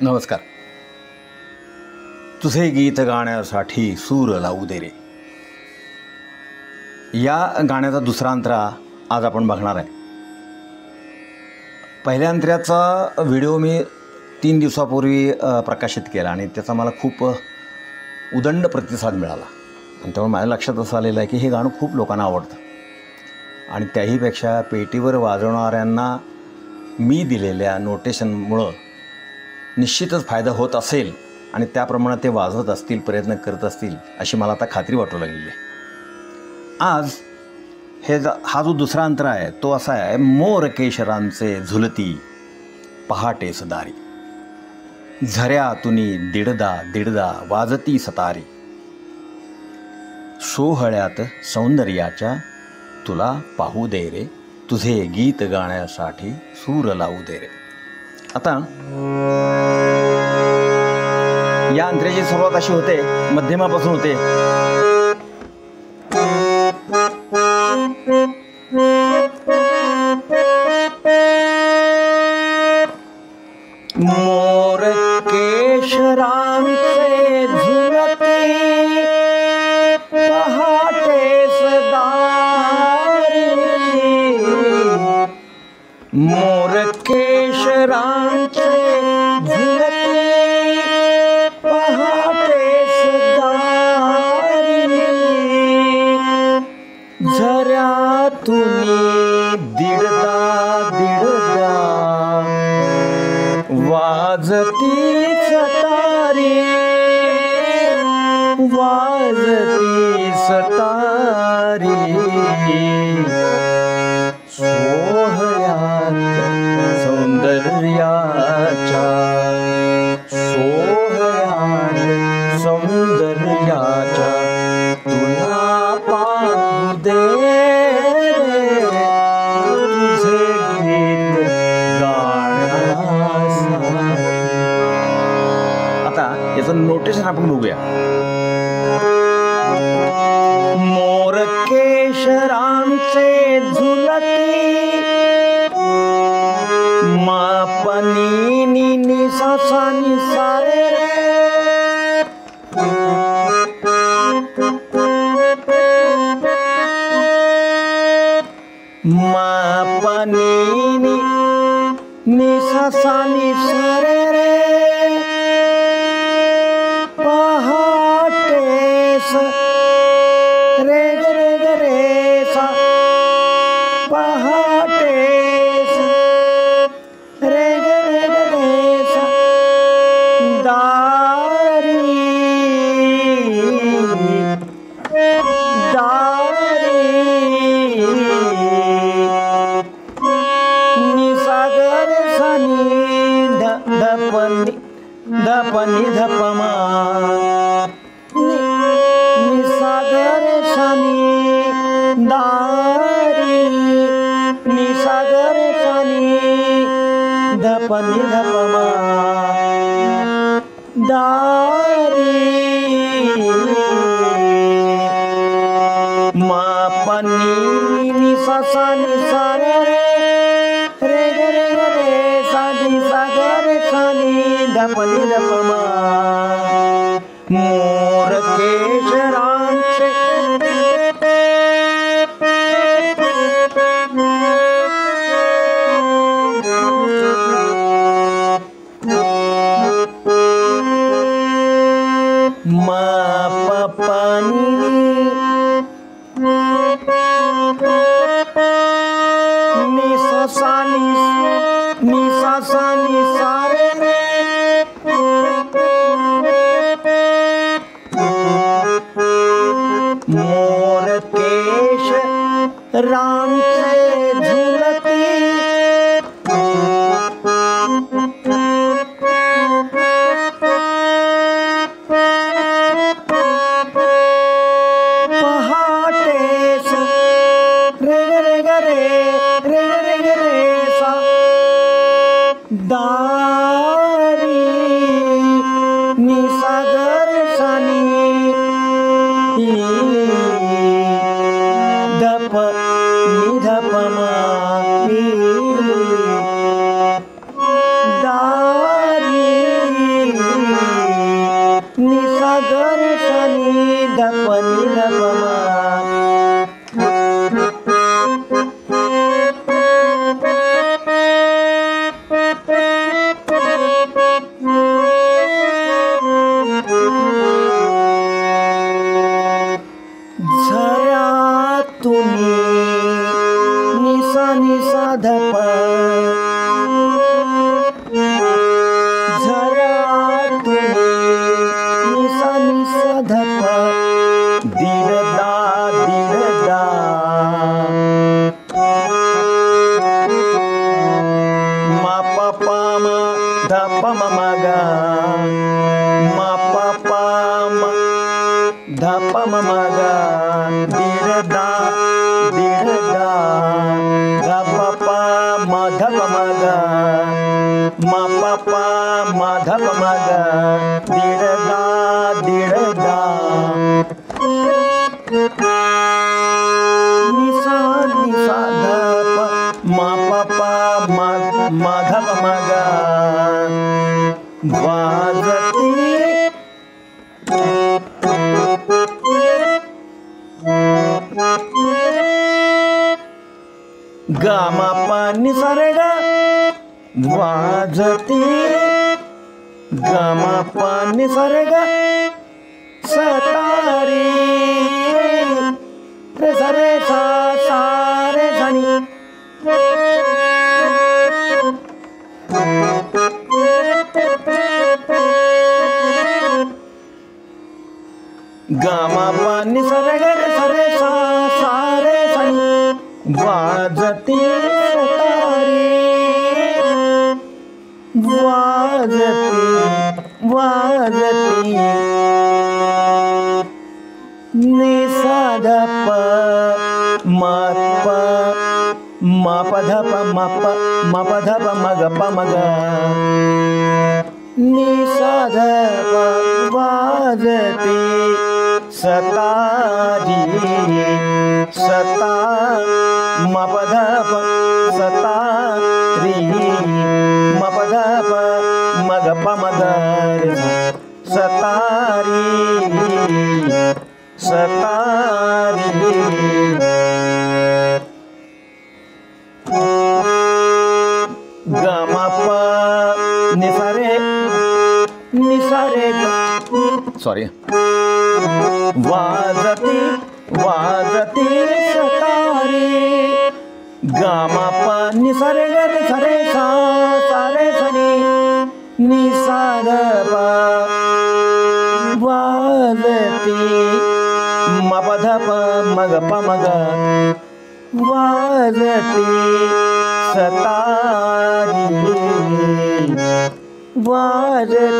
नमस्कार. तुझे गीत गाण्यासाठी सूर लावू दे रे, या गाण्याचा दुसरा अंतरा आज आपण बघणार आहे. पहिल्या अंतऱ्याचा व्हिडिओ मी 3 दिवसापूर्वी प्रकाशित केला आणि त्याचा मला खूप उदंड प्रतिसाद मिळाला आणि त्यामुळे माझ्या लक्षात असं आलेलं आहे की हे गाणं खूप लोकांना आवडतं आणि त्याहीपेक्षा पेटीवर वाजवणाऱ्यांना मी दिलेल्या नोटेशनमुळं निश्चितच फायदा होत असेल आणि त्याप्रमाणे ते वाजवत असतील, प्रयत्न करत असतील अशी मला आता खात्री वाटू लागलेली आहे. आज हा जो दुसरा अंतरा आहे तो असा आहे, मोर केशरांचे झुलती पहाटेस दारी, झऱ्यातुनी दिडदा दिडदा वाजती सतारी, सोहळ्यात सौंदर्याच्या तुला पाहू दे रे, तुझे गीत गाण्यासाठी सूर लावू दे रे. आता या अंतऱ्याची सुरुवात अशी होते, मध्यमापासून होते. मोर केशरांचे झुलती पहाटेस दारी, मोर केशरांचे झुलती पहाटेस दारी, झऱ्यातुनी दिडदा दिडदा वाजती सतारी, वाजती सतारी, सोहळ्यात सौंदर्याच्या, सोहळ्यात सौंदर्याच्या तुला पाहू दे रे, तुझे गीत गाण्यासाठी. आता याचं नोटेशन आपण बघूया. मोर केशरांचे झुलती मापनी नी नी सा सा नी सा रे रे, मापनी नी नी सा सा नी सा रे रे, पहाटेस रे ग रे ग रे सा, पहाटेस रे ग रे ग रे सा दारी, दारी, निसागर सनी धपनी धपनी धपमा, निसागर सनी दारी, निसागर प नि ध प म दारी मा प नि सा सा नि सा रे रे रे रे रे रे सा नि सा ग रे सा नि ध प नि ध प म मोर केशरांचे मा प प नि नि सा सा नि सा सा नि सा रे रे मोर केश रांचे झुलती पहाटेस रे रे ग रे रे रे ग रे सा दारी नि सा ग रे सा नि ध प नि ध प म दारी नि सा ग रे सा नि ध प नि ध प म झऱ्यातुनी नि सा ध प झऱ्यातुनी नि सा ध प दीडदा दीडदा मा प प म ध प म म ग मा प प म ध प म म ग दीडदा दीडदा ध प प म ध प म ग मा प प म ध प म ग दीडदा दीडदा नि सा ध प मा प प म ध प म ग वाजती ग म प नि सा रे ग वाजती ग म प नि सा रे ग सतारी रे सा रे सा सा रे सा नि ग म प नि सा रे ग रे सा रे सा सा रे सा नि वाजती सतारी वाजती वाजती नि सा ध प म प म प ध प म प ध प म ग प म ग नि सा ध प वाजती सतारी सता म प ध प सतारी म प ध प म ग प म ग रे सतारी सतारी ग म प नि सा रे सॉरी वाजती वाजती सतारी ग म प नि सा रे ग रे सा रे सा सा रे सा नि सा ध प वाजती म प ध प म ग प म ग वाजती सतारी वाजती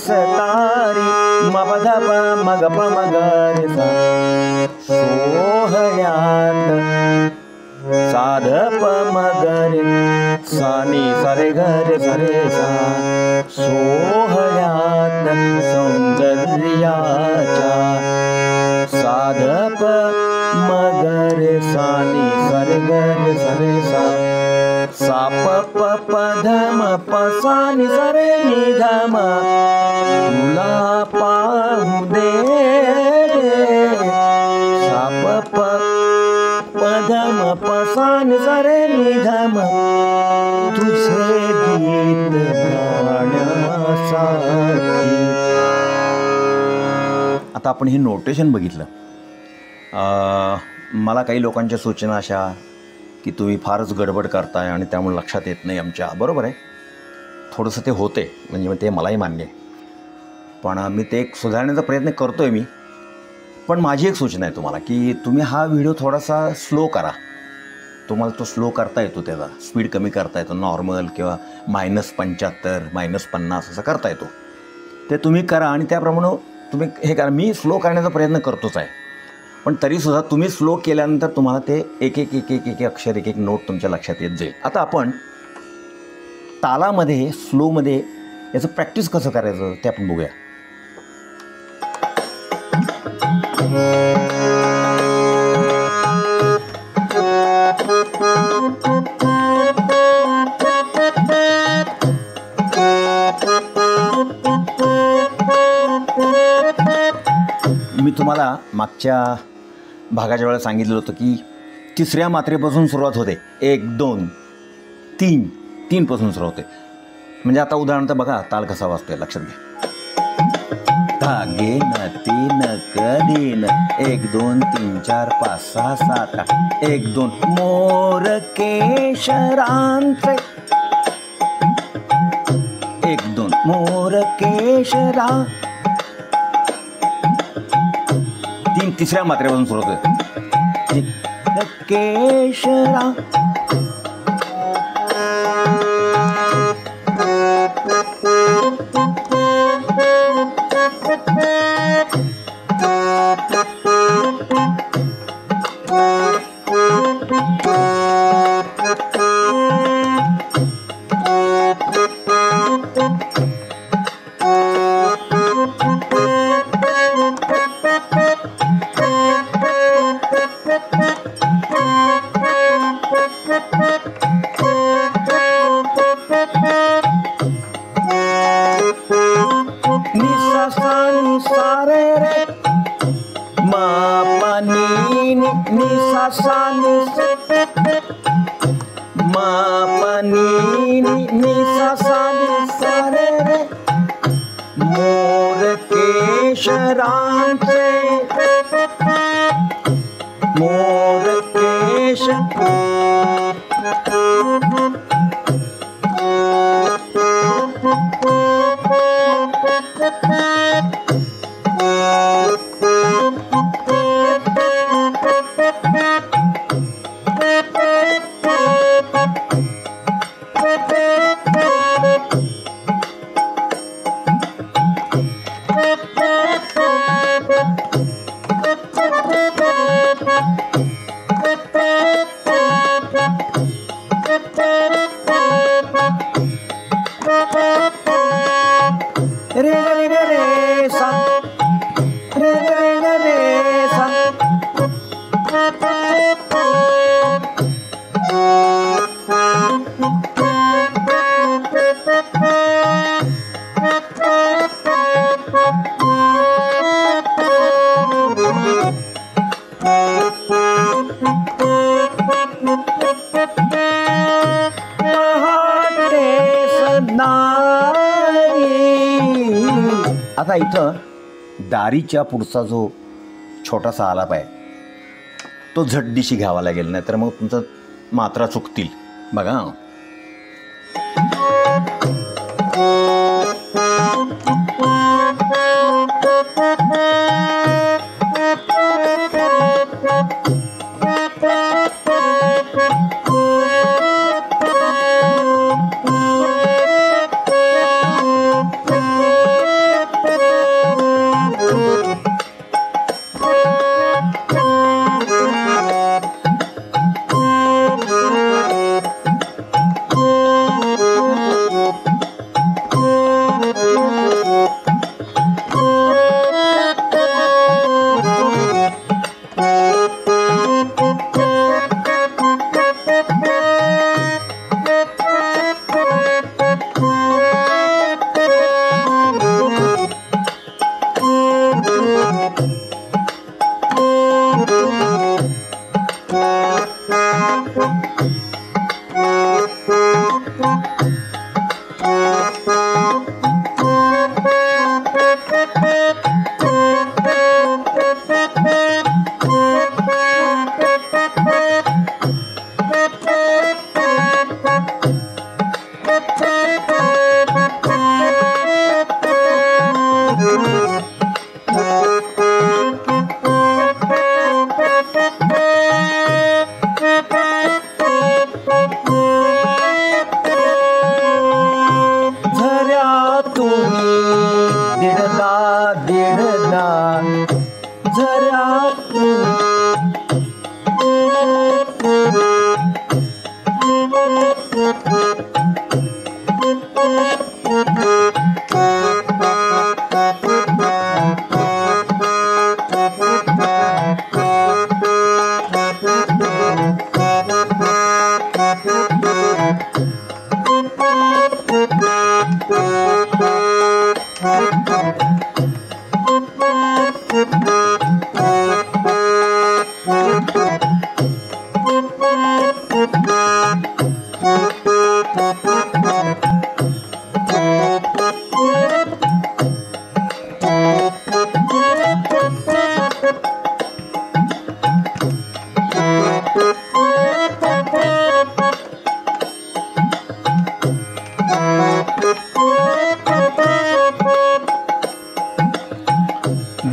सतारी म प ध प म ग प म ग रे सा सोहळ्यात सा ध प म ग रे सानी सारे गर सरे सा सोहळ्यात सौंदर्याच्या साधप मगरे सानी सरे गर सरे सा साप प धम प सानी सरे निधम तुला पाहू दे साप प धम प सानी सरे निधम तुझे गीत गाण्यासाठी. आता आपण हे नोटेशन बघितलं. मला काही लोकांच्या सूचना अशा की तुम्ही फारच गडबड करताय आणि त्यामुळे लक्षात येत नाही आमच्या. बरोबर आहे, थोडंसं ते होते, म्हणजे ते मलाही मान्य आहे, पण मी ते एक सुधारण्याचा प्रयत्न करतो आहे मी. पण माझी एक सूचना आहे तुम्हाला की तुम्ही हा व्हिडिओ थोडासा स्लो करा. तुम्हाला तो स्लो करता येतो, त्याचा स्पीड कमी करता येतो, नॉर्मल किंवा -75 -50 असं करता येतो. ते तुम्ही करा आणि त्याप्रमाणे तुम्ही हे करा. मी स्लो करण्याचा प्रयत्न करतोच आहे, पण तरीसुद्धा तुम्ही स्लो केल्यानंतर तुम्हाला ते एक एक एक एक एक अक्षर एक एक नोट तुमच्या लक्षात येत जाईल. आता आपण तालामध्ये स्लोमध्ये याचं प्रॅक्टिस कसं करायचं ते आपण बघूया. मी तुम्हाला मागच्या भागाच्या वेळेला सांगितलं होतं की तिसऱ्या मात्रेपासून सुरुवात होते. 1 2 3 3 पासून सुरुवात होते. म्हणजे आता उदाहरणार्थ बघा ताल कसा वाजतोय, लक्षात घ्या. धागे न 3 कधीन 1 2 3 4 5 6 7 8 1 2 मोर केशरांचे 1 2 मोर केशरा. तिसऱ्या मात्रेपासून सुरू होते. केशरा सारे रे मा पानी नि सा सा नि मा पानी नि सा सा नि सारे रे मोर केशरांचे मोर केश रे रे रे रे सा रे रे रे रे सा. आता इथं दारीच्या पुढचा जो छोटासा आलाप आहे तो झटदिशी घ्यावा लागेल, नाही तर मग तुमचं मात्रा चुकतील. बघा,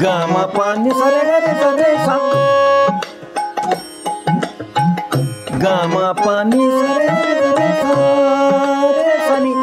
गामा पानी सरे रे सरे सा गामा पानी सरे रे सरे सनी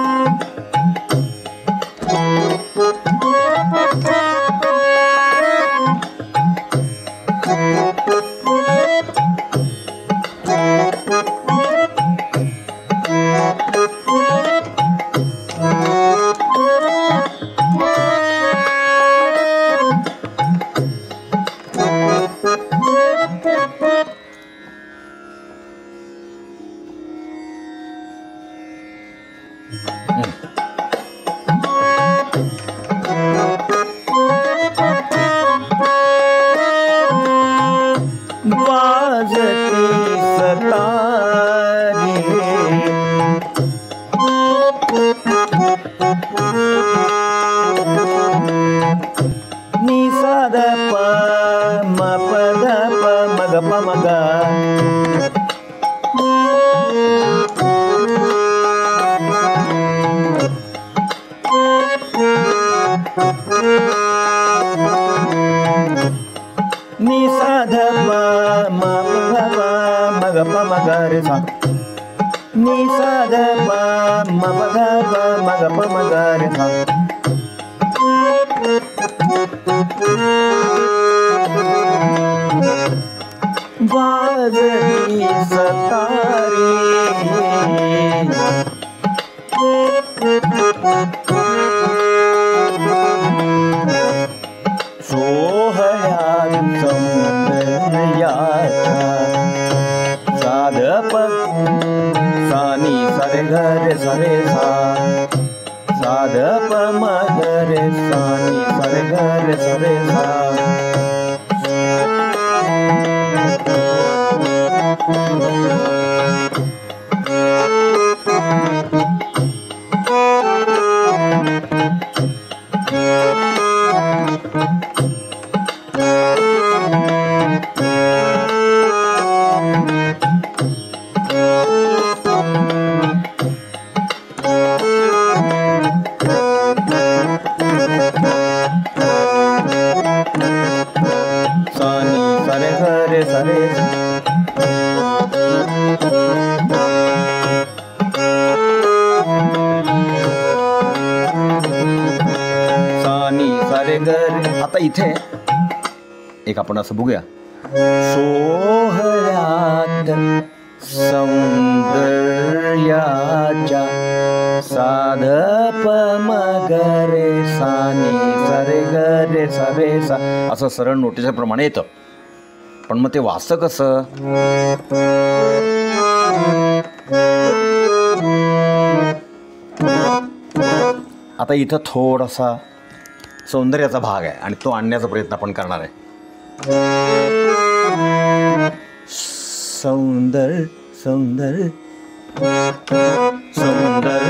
बाजती सतारी निसा द प म प द प म ग प म ग नि सा ध प म प ध प म ग प म ग रे सा नि सा ध प म प ध प म ग प म ग रे सा बाजती सतारी सोहळ्यात सौंदर्याच्या साधप सानी सरे घरे सरे सा साधप मगरे सानी सरे घरे सरे सा सानी सरे घरे सरे सानी सरे घरे. आता इथे एक आपण असं बघूया. सोहळ्यात सौंदर्याच्या साधप मगरे सानी सरे गरे सरे सा असं सरळ नोटीच्या प्रमाणे येतं. पण मग ते वाचतं कसं? आता इथं थोडासा सौंदर्याचा भाग आहे आणि तो आणण्याचा प्रयत्न आपण करणार आहे. सौंदर्य सौंदर सौंदर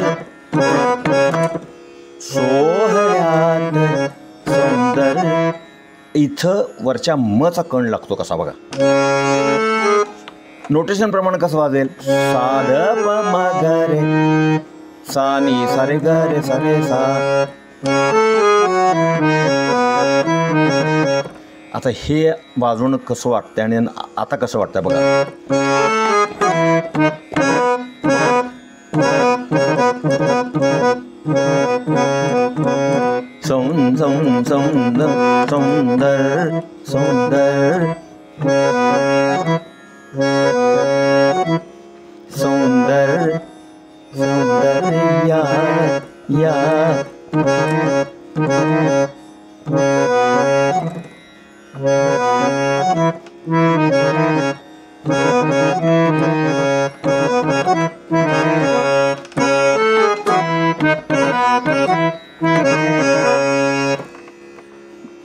सोहळ्यात सौंदर. इथं वरच्या मचा कण लागतो कसा बघा. नोटेशन प्रमाणे कसं वाजेल. सा ध प म ग रे सा नी सा रे ग रे सा रे सा. आता हे वाजवणं कसं वाटतंय आणि आता कसं वाटतंय बघा. सौंद सौंद सौंद सौंदर सौंदर सौंदर सौंदर या या.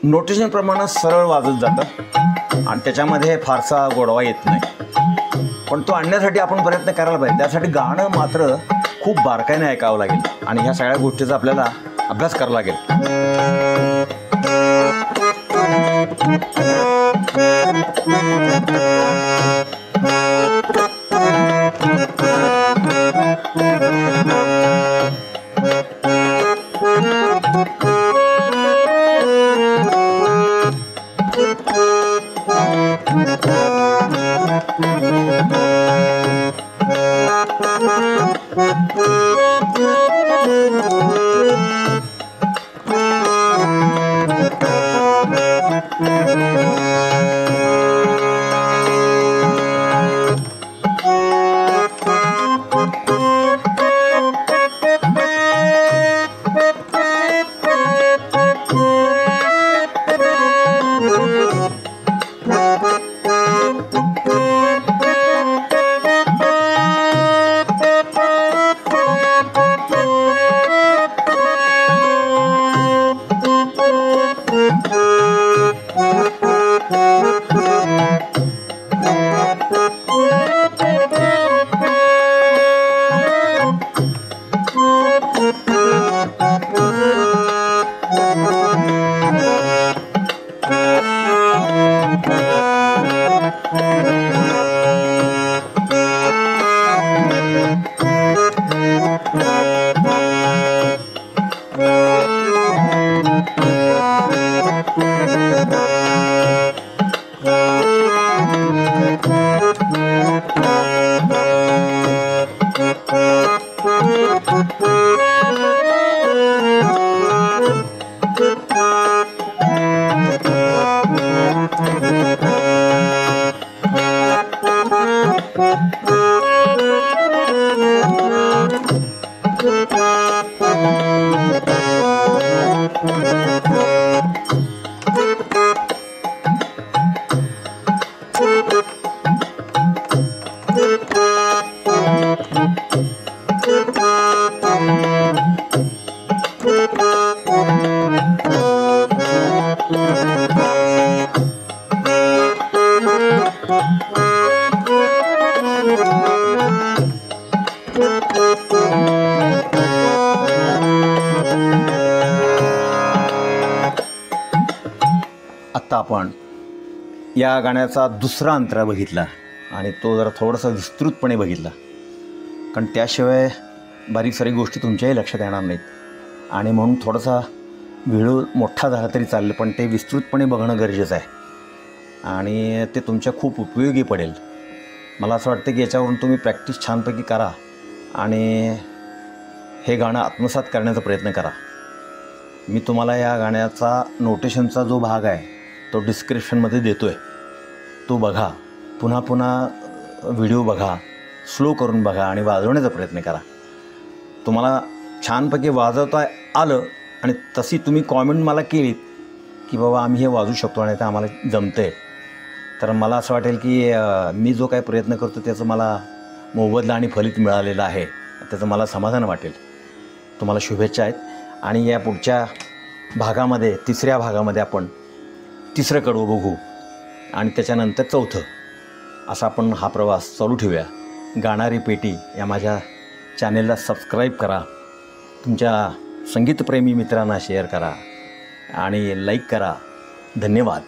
नोटेशन प्रमाणे सरळ वाजत जातं आणि त्याच्यामध्ये फारसा गोडवा येत नाही, पण तो आणण्यासाठी आपण प्रयत्न करायला पाहिजे. त्यासाठी गाणं मात्र खूप बारकाईने ऐकावं लागेल आणि ह्या सगळ्या गोष्टीचा आपल्याला अभ्यास करावा लागेल. आत्ता आपण या गाण्याचा दुसरा अंतरा बघितला आणि तो जरा थोडासा विस्तृतपणे बघितला, कारण त्याशिवाय बारीक सारी गोष्टी तुमच्याही लक्षात येणार नाहीत आणि म्हणून थोडासा व्हिडिओ मोठा झाला तरी चालेल, पण ते विस्तृतपणे बघणं गरजेचं आहे आणि ते तुमच्या खूप उपयोगी पडेल. मला असं वाटतं की याच्यावरून तुम्ही प्रॅक्टिस छानपैकी करा आणि हे गाणं आत्मसात करण्याचा प्रयत्न करा. मी तुम्हाला या गाण्याचा नोटेशनचा जो भाग आहे तो डिस्क्रिप्शनमध्ये देतो आहे, तो बघा. पुन्हा पुन्हा व्हिडिओ बघा, स्लो करून बघा आणि वाजवण्याचा प्रयत्न करा. तुम्हाला छानपैकी वाजवता आलं आणि तशी तुम्ही कॉमेंट मला केलीत की बाबा आम्ही हे वाजवू शकतो आणि ते आम्हाला जमतं आहे, तर मला असं वाटेल की मी जो काही प्रयत्न करतो त्याचं मला मोबदला आणि फलित मिळालेलं आहे, त्याचं मला समाधान वाटेल. तुम्हाला शुभेच्छा आहेत आणि या पुढच्या भागामध्ये, तिसऱ्या भागामध्ये आपण तिसरं कडवं बघू आणि त्याच्यानंतर चौथं, असा आपण हा प्रवास चालू ठेवूया. गाणारी पेटी या माझ्या चॅनेलला सबस्क्राईब करा, तुमच्या संगीतप्रेमी मित्रांना शेअर करा आणि लाईक करा. धन्यवाद.